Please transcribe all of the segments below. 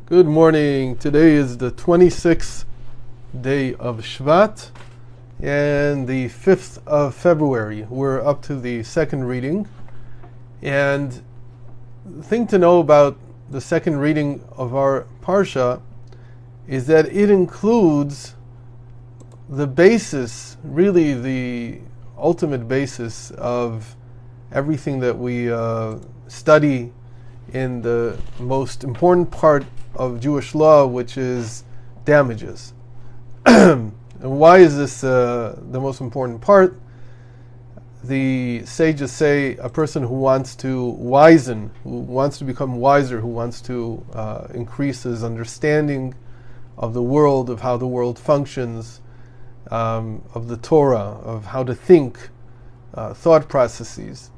Good morning. Today is the 26th day of Shvat and the 5th of February. We're up to the second reading. And the thing to know about the second reading of our Parsha is that it includes the basis, really the ultimate basis of everything that we study in the most important part of Jewish law, which is damages. And why is this the most important part? The sages say a person who wants to wizen, who wants to become wiser, who wants to increase his understanding of the world, of how the world functions, of the Torah, of how to think, thought processes.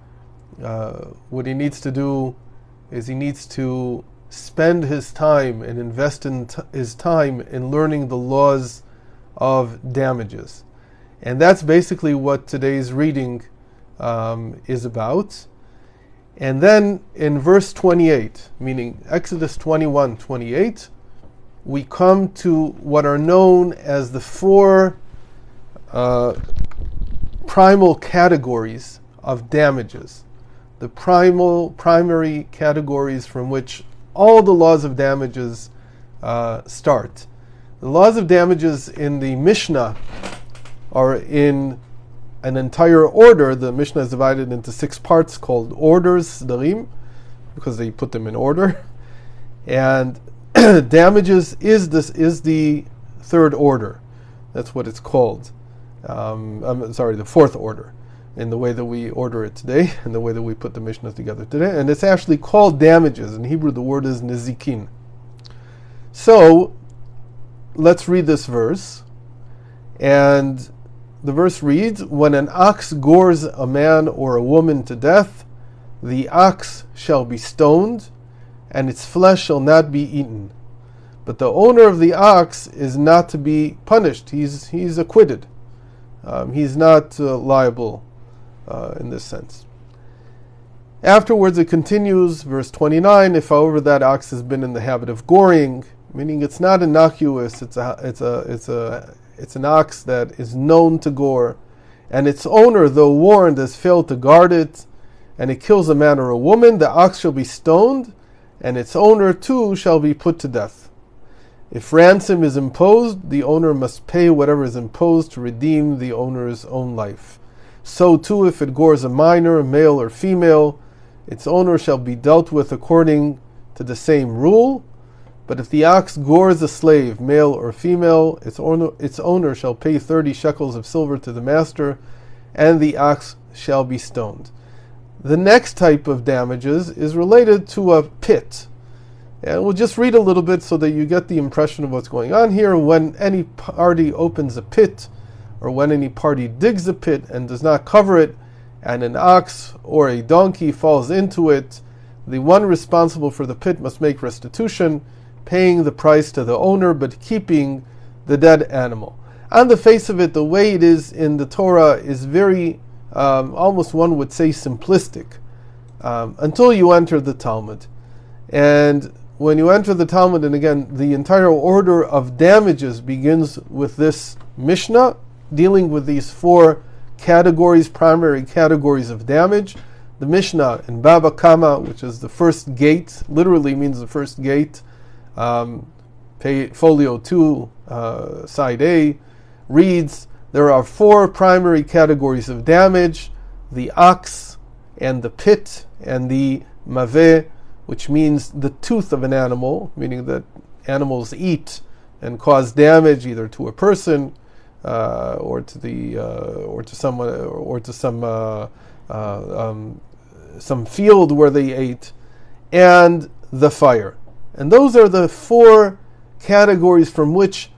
What he needs to do is he needs to spend his time and invest his time in learning the laws of damages. And that's basically what today's reading is about. And then in verse 28, meaning Exodus 21:28, we come to what are known as the four primal categories of damages. The primary categories from which all the laws of damages start. The laws of damages in the Mishnah are in an entire order. The Mishnah is divided into 6 parts called orders, Sdarim, because they put them in order. And damages is the third order. That's what it's called. The fourth order, in the way that we order it today, and the way that we put the Mishnah together today. And it's actually called damages. In Hebrew, the word is nezikin. So, let's read this verse. And the verse reads, "When an ox gores a man or a woman to death, the ox shall be stoned, and its flesh shall not be eaten. But the owner of the ox is not to be punished. He's acquitted. He's not liable in this sense." Afterwards it continues, verse 29, "If however that ox has been in the habit of goring," meaning it's not innocuous, it's an ox that is known to gore, "and its owner, though warned, has failed to guard it, and it kills a man or a woman, the ox shall be stoned, and its owner too shall be put to death. If ransom is imposed, the owner must pay whatever is imposed to redeem the owner's own life. So too, if it gores a minor, male or female, its owner shall be dealt with according to the same rule. But if the ox gores a slave, male or female, its owner shall pay 30 shekels of silver to the master, and the ox shall be stoned." The next type of damages is related to a pit. And we'll just read a little bit so that you get the impression of what's going on here. When any party opens a pit, or when any party digs a pit and does not cover it, and an ox or a donkey falls into it, the one responsible for the pit must make restitution, paying the price to the owner, but keeping the dead animal. On the face of it, the way it is in the Torah is very, almost one would say simplistic, until you enter the Talmud. And when you enter the Talmud, and again, the entire order of damages begins with this Mishnah, dealing with these 4 categories, primary categories of damage. The Mishnah in Baba Kama, which is the first gate, literally means the first gate, folio 2, side A, reads, "There are 4 primary categories of damage: the ox, and the pit, and the maveh," which means the tooth of an animal, meaning that animals eat and cause damage either to a person, or to someone, or to some field where they ate, and the fire. And those are the 4 categories from which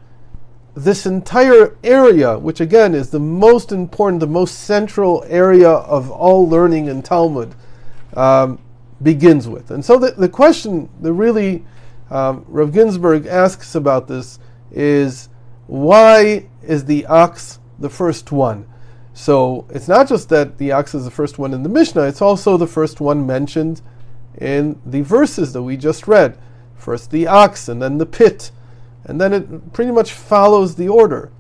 this entire area, which again is the most important, the most central area of all learning in Talmud, begins with. And so the question that really Rav Ginsburg asks about this is, why is the ox the first one? So it's not just that the ox is the first one in the Mishnah, it's also the first one mentioned in the verses that we just read. First the ox, and then the pit. And then it pretty much follows the order.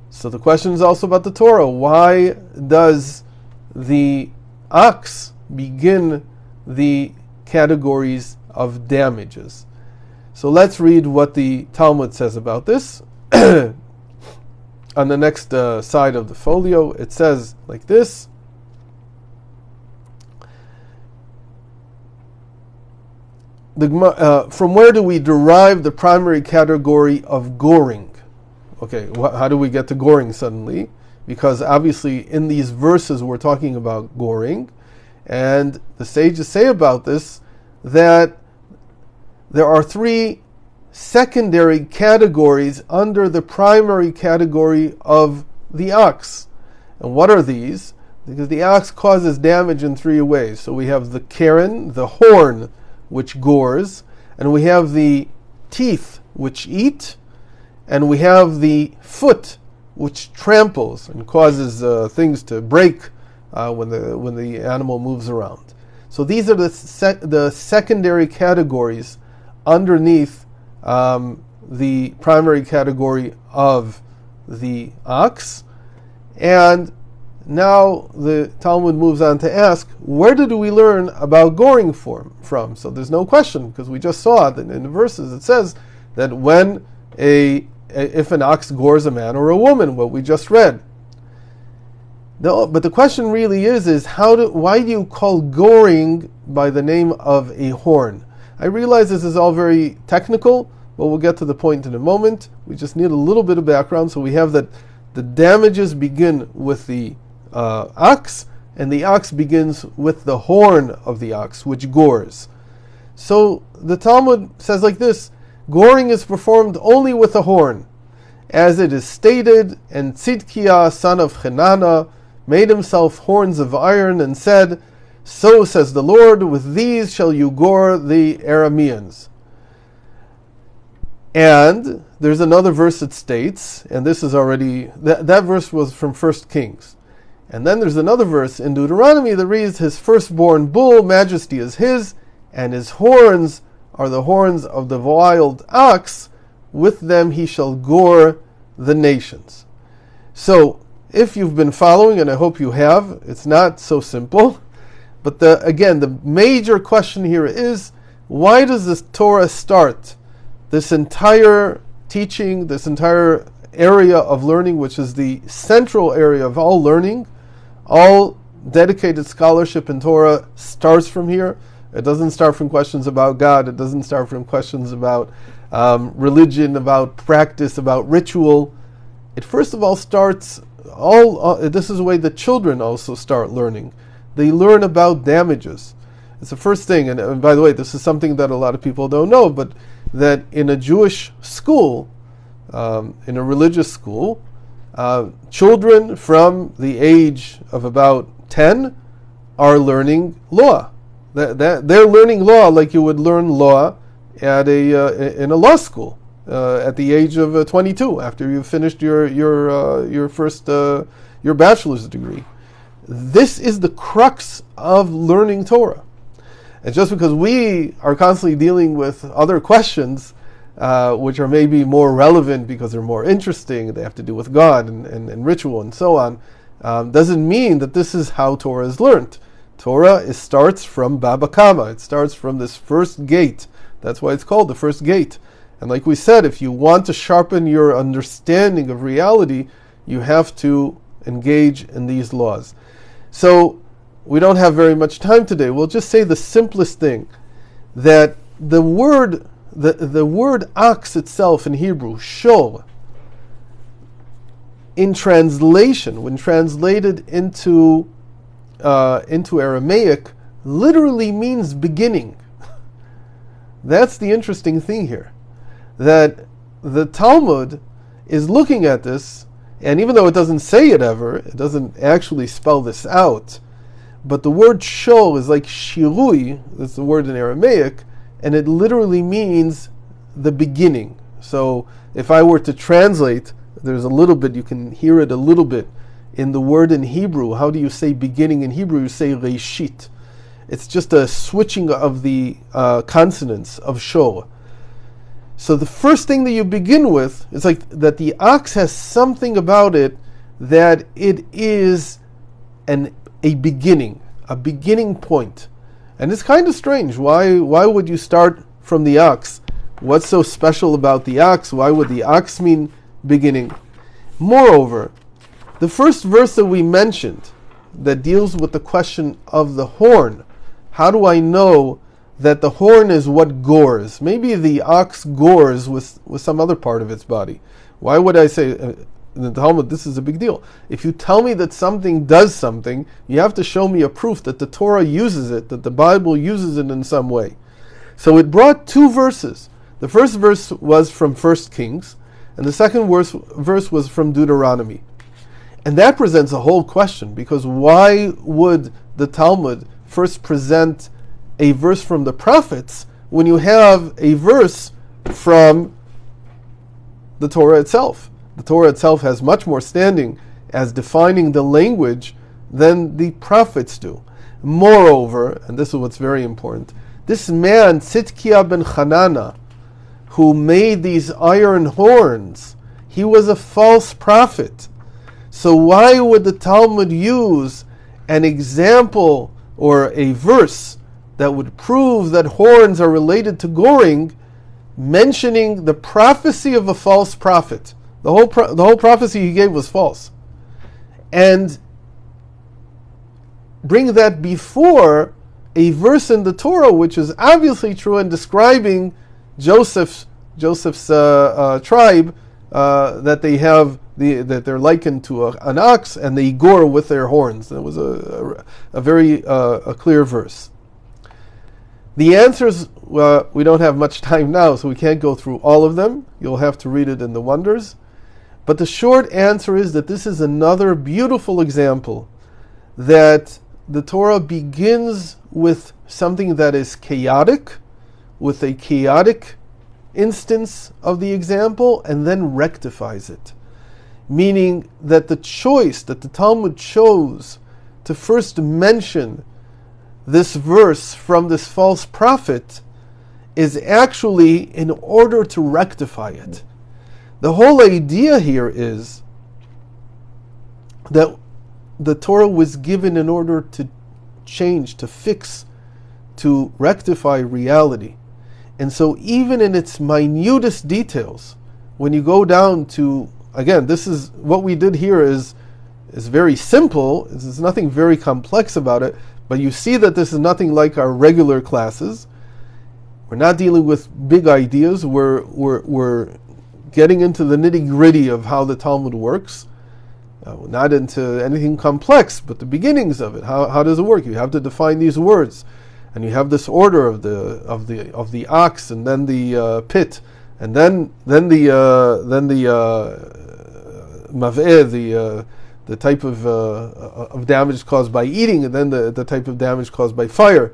So the question is also about the Torah. Why does the ox begin the categories of damages? So let's read what the Talmud says about this. On the next side of the folio, it says like this. From where do we derive the primary category of goring? Okay, how do we get to goring suddenly? Because obviously in these verses we're talking about goring, and the sages say about this that there are three secondary categories under the primary category of the ox. And what are these? Because the ox causes damage in three ways. So we have the keren, the horn, which gores, and we have the teeth, which eat, and we have the foot, which tramples and causes things to break when the animal moves around. So these are the secondary categories underneath the primary category of the ox. And now the Talmud moves on to ask, where did we learn about goring from? So there's no question, because we just saw that in the verses it says that when if an ox gores a man or a woman, what we just read. But the question really is why do you call goring by the name of a horn? I realize this is all very technical, but we'll get to the point in a moment. We just need a little bit of background. So we have that the damages begin with the ox, and the ox begins with the horn of the ox, which gores. So the Talmud says like this: goring is performed only with a horn, as it is stated, and Tzidkiah, son of Chenana, made himself horns of iron and said, "So says the Lord, with these shall you gore the Arameans." And there's another verse that states, and this is already, that verse was from 1 Kings. And then there's another verse in Deuteronomy that reads, "His firstborn bull, majesty is his, and his horns are the horns of the wild ox. With them he shall gore the nations." So, if you've been following, and I hope you have, it's not so simple. But the major question here is, why does this Torah start this entire teaching, this entire area of learning, which is the central area of all learning? All dedicated scholarship in Torah starts from here. It doesn't start from questions about God. It doesn't start from questions about religion, about practice, about ritual. It first of all starts, this is the way the children also start learning. They learn about damages. It's the first thing, and by the way, this is something that a lot of people don't know, but that in a Jewish school, in a religious school, children from the age of about 10 are learning law. They're learning law like you would learn law at in a law school at the age of 22, after you've finished your first your bachelor's degree. This is the crux of learning Torah. And just because we are constantly dealing with other questions, which are maybe more relevant because they're more interesting, they have to do with God and ritual and so on, doesn't mean that this is how Torah is learned. Torah starts from Baba Kama. It starts from this first gate. That's why it's called the first gate. And like we said, if you want to sharpen your understanding of reality, you have to engage in these laws. So we don't have very much time today. We'll just say the simplest thing, that the word ox itself in Hebrew, shol, in translation, when translated into Aramaic, literally means beginning. That's the interesting thing here, that the Talmud is looking at this, and even though it doesn't say it ever, it doesn't actually spell this out, but the word shol is like shirui, that's the word in Aramaic, and it literally means the beginning. So if I were to translate, there's a little bit, you can hear it a little bit in the word in Hebrew. How do you say beginning in Hebrew? You say reshit. It's just a switching of the consonants of sho. So the first thing that you begin with is like that the ox has something about it that it is a beginning point. And it's kind of strange. Why would you start from the ox? What's so special about the ox? Why would the ox mean beginning? Moreover, the first verse that we mentioned that deals with the question of the horn, how do I know that the horn is what gores? Maybe the ox gores with some other part of its body. Why would I say, in the Talmud, this is a big deal? If you tell me that something does something, you have to show me a proof that the Torah uses it, that the Bible uses it in some way. So it brought two verses. The first verse was from 1 Kings, and the second verse was from Deuteronomy. And that presents a whole question, because why would the Talmud first present a verse from the prophets when you have a verse from the Torah itself? The Torah itself has much more standing as defining the language than the prophets do. Moreover, and this is what's very important, this man, Tzidkiah ben Hanana, who made these iron horns, he was a false prophet. So why would the Talmud use an example or a verse that would prove that horns are related to goring, mentioning the prophecy of a false prophet? The whole prophecy he gave was false. And bring that before a verse in the Torah which is obviously true and describing Joseph's tribe, that they have that they're likened to an ox and they gore with their horns. That was a very clear verse. The answers, we don't have much time now, so we can't go through all of them. You'll have to read it in the Wonders. But the short answer is that this is another beautiful example that the Torah begins with something that is chaotic, with a chaotic instance of the example, and then rectifies it. Meaning that the choice that the Talmud chose to first mention this verse from this false prophet is actually in order to rectify it. The whole idea here is that the Torah was given in order to change, to fix, to rectify reality. And so even in its minutest details, when you go down to, again, this is what we did here is very simple. There's nothing very complex about it, but you see that this is nothing like our regular classes. We're not dealing with big ideas. We're getting into the nitty-gritty of how the Talmud works. Not into anything complex, but the beginnings of it. How does it work? You have to define these words, and you have this order of the ox, and then the pit, and then the maveh, the type of damage caused by eating, and then the type of damage caused by fire.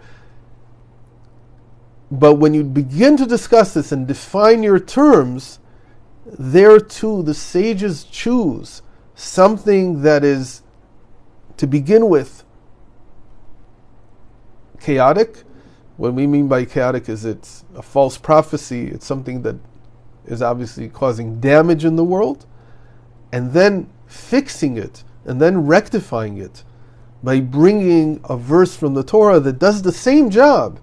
But when you begin to discuss this and define your terms, there too the sages choose something that is, to begin with, chaotic. What we mean by chaotic is it's a false prophecy. It's something that is obviously causing damage in the world, and then fixing it, and then rectifying it by bringing a verse from the Torah that does the same job.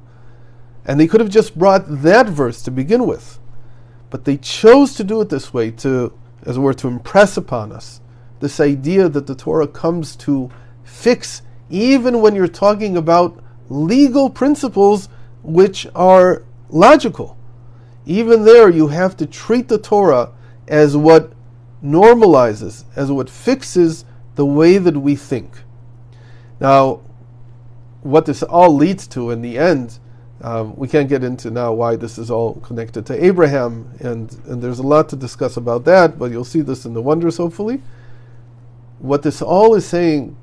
And they could have just brought that verse to begin with, but they chose to do it this way, to, as it were, to impress upon us this idea that the Torah comes to fix, even when you're talking about legal principles which are logical. Even there, you have to treat the Torah as what normalizes, as what fixes the way that we think. Now, what this all leads to in the end, we can't get into now why this is all connected to Abraham, and there's a lot to discuss about that, but you'll see this in the Wonders, hopefully. What this all is saying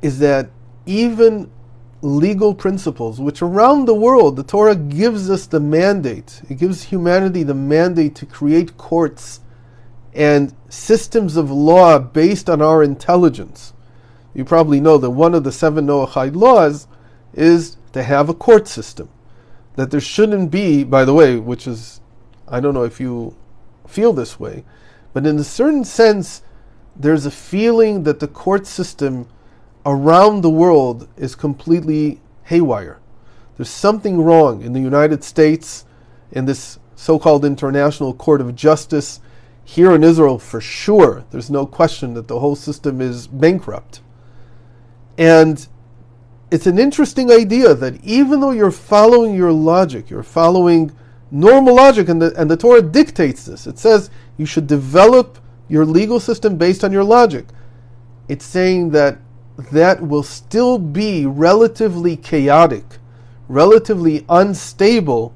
is that even legal principles, which around the world, the Torah gives us the mandate, it gives humanity the mandate to create courts and systems of law based on our intelligence. You probably know that one of the 7 Noahide laws is to have a court system. That there shouldn't be, by the way, which is, I don't know if you feel this way, but in a certain sense, there's a feeling that the court system around the world is completely haywire. There's something wrong in the United States, in this so-called International Court of Justice. Here in Israel, for sure, there's no question that the whole system is bankrupt. And it's an interesting idea that even though you're following your logic, you're following normal logic, and the Torah dictates this. It says you should develop your legal system based on your logic. It's saying that will still be relatively chaotic, relatively unstable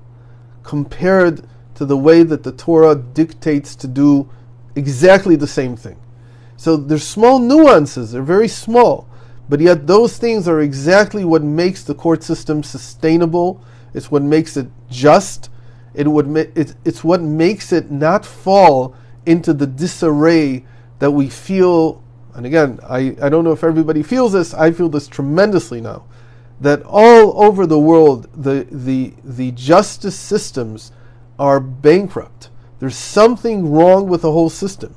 compared to the way that the Torah dictates to do exactly the same thing. So there's small nuances, they're very small, but yet those things are exactly what makes the court system sustainable. It's what makes it just. It's what makes it not fall into the disarray that we feel. And again, I don't know if everybody feels this. I feel this tremendously now. That all over the world, the justice systems are bankrupt. There's something wrong with the whole system.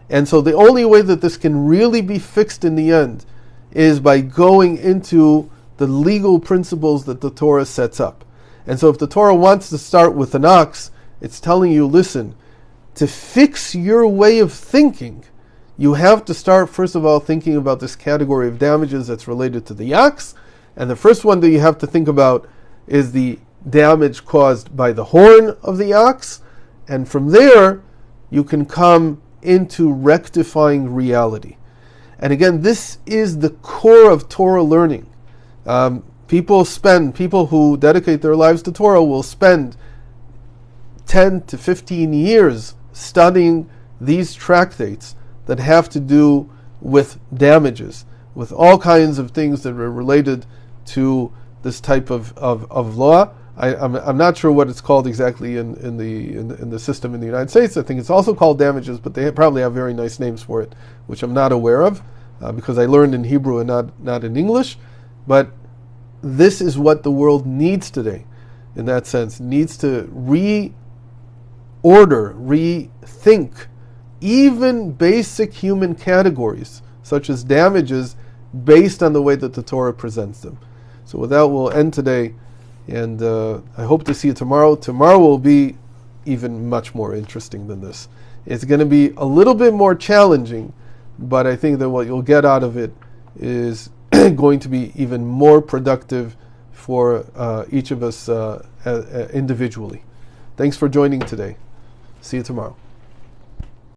And so the only way that this can really be fixed in the end is by going into the legal principles that the Torah sets up. And so if the Torah wants to start with an ox, it's telling you, listen, to fix your way of thinking, you have to start, first of all, thinking about this category of damages that's related to the ox. And the first one that you have to think about is the damage caused by the horn of the ox. And from there, you can come into rectifying reality. And again, this is the core of Torah learning. People who dedicate their lives to Torah will spend 10 to 15 years studying these tractates that have to do with damages, with all kinds of things that are related to this type of law. I'm not sure what it's called exactly in the system in the United States. I think it's also called damages, but they probably have very nice names for it, which I'm not aware of because I learned in Hebrew and not in English. But this is what the world needs today, in that sense. It needs to rethink even basic human categories, such as damages, based on the way that the Torah presents them. So with that, we'll end today, and I hope to see you tomorrow. Tomorrow will be even much more interesting than this. It's going to be a little bit more challenging, but I think that what you'll get out of it is going to be even more productive for each of us individually. Thanks for joining today. See you tomorrow.